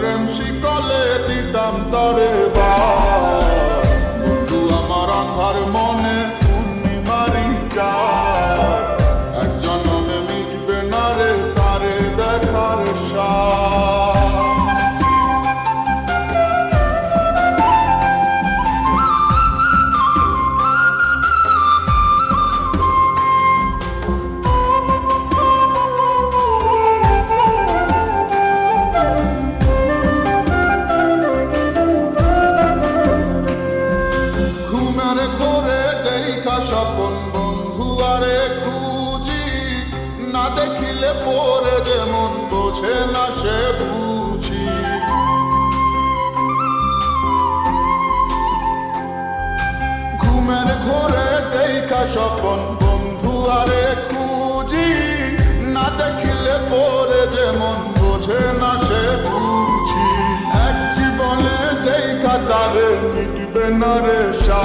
প্রেম শিকলে দিতাম তরে বন্ধু আমার আন্ধার মনে পূর্ণিমারি চাঁদ এক জনমে মিটবে না রে তারে দেখার স্বাদ। স্বপন বন্ধু আরে খুঁজি না দেখিলে পরে যেমন বোঝে না সে বুঝি। ঘুমের ঘোরে দেখা স্বপন বন্ধু আরে খুঁজি না দেখিলে পরে যেমন বোঝে না সে বুঝি। এক জীবনে দেখা তারে মিটবে না রে সা